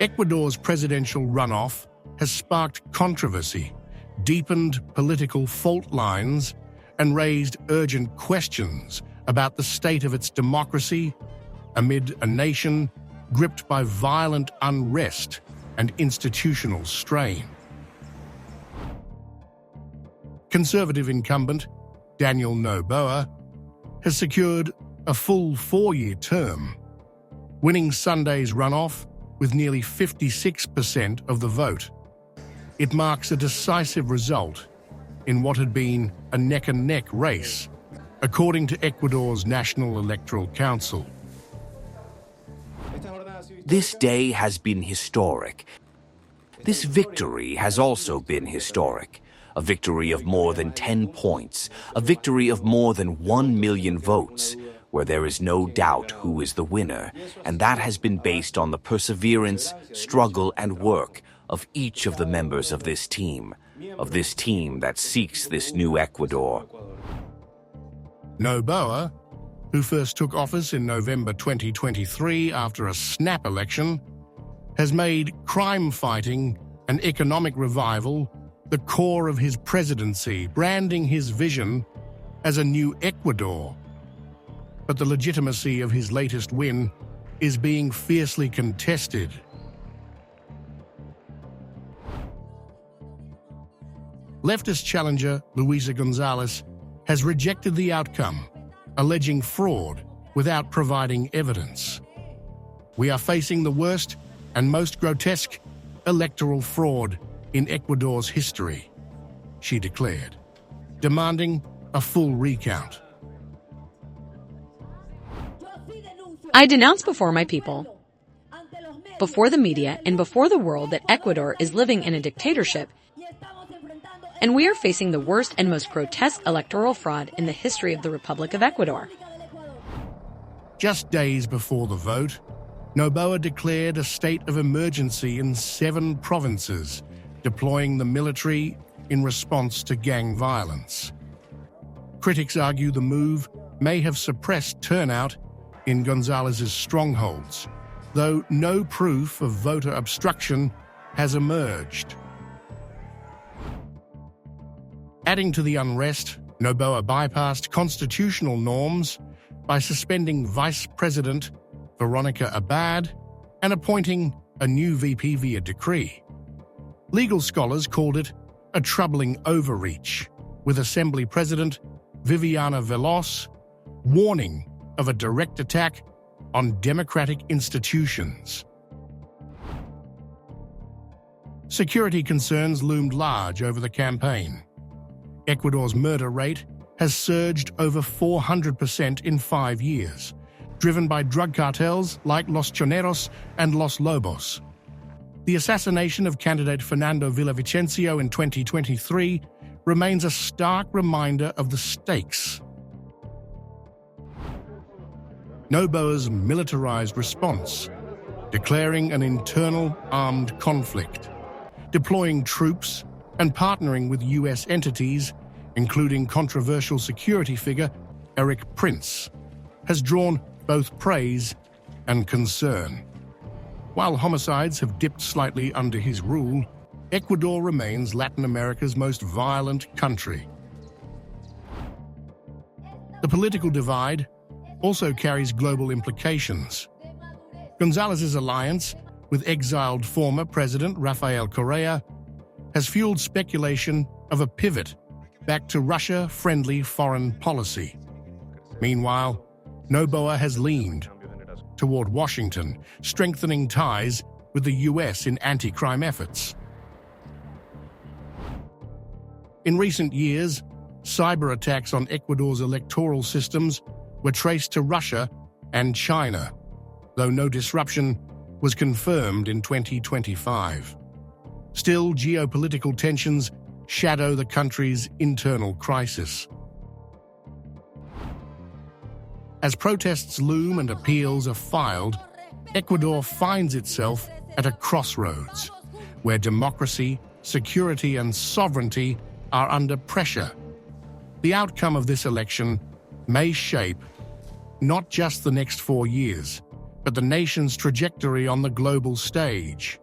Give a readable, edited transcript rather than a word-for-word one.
Ecuador's presidential runoff has sparked controversy, deepened political fault lines, and raised urgent questions about the state of its democracy amid a nation gripped by violent unrest and institutional strain. Conservative incumbent Daniel Noboa has secured a full 4-year term, winning Sunday's runoff with nearly 56% of the vote. It marks a decisive result in what had been a neck-and-neck race, according to Ecuador's National Electoral Council. This day has been historic. This victory has also been historic. A victory of more than 10 points, a victory of more than 1 million votes, where there is no doubt who is the winner, and that has been based on the perseverance, struggle, and work of each of the members of this team that seeks this new Ecuador. Noboa, who first took office in November 2023 after a snap election, has made crime fighting and economic revival the core of his presidency, branding his vision as a new Ecuador. But the legitimacy of his latest win is being fiercely contested. Leftist challenger Luisa González has rejected the outcome, alleging fraud without providing evidence. "We are facing the worst and most grotesque electoral fraud in Ecuador's history," she declared, demanding a full recount. I denounce before my people, before the media, and before the world that Ecuador is living in a dictatorship, and we are facing the worst and most grotesque electoral fraud in the history of the Republic of Ecuador. Just days before the vote, Noboa declared a state of emergency in 7 provinces, deploying the military in response to gang violence. Critics argue the move may have suppressed turnout in González's strongholds, though no proof of voter obstruction has emerged. Adding to the unrest, Noboa bypassed constitutional norms by suspending Vice President Veronica Abad and appointing a new VP via decree. Legal scholars called it a troubling overreach, with Assembly President Viviana Veloz warning of a direct attack on democratic institutions. Security concerns loomed large over the campaign. Ecuador's murder rate has surged over 400% in 5 years, driven by drug cartels like Los Choneros and Los Lobos. The assassination of candidate Fernando Villavicencio in 2023 remains a stark reminder of the stakes. Noboa's militarized response, declaring an internal armed conflict, deploying troops and partnering with U.S. entities, including controversial security figure Eric Prince, has drawn both praise and concern. While homicides have dipped slightly under his rule, Ecuador remains Latin America's most violent country. The political divide also carries global implications. González's alliance with exiled former President Rafael Correa has fueled speculation of a pivot back to Russia-friendly foreign policy. Meanwhile, Noboa has leaned toward Washington, strengthening ties with the U.S. in anti-crime efforts. In recent years, cyber attacks on Ecuador's electoral systems were traced to Russia and China, though no disruption was confirmed in 2025. Still, geopolitical tensions shadow the country's internal crisis. As protests loom and appeals are filed, Ecuador finds itself at a crossroads, where democracy, security, and sovereignty are under pressure. The outcome of this election may shape not just the next 4 years, but the nation's trajectory on the global stage.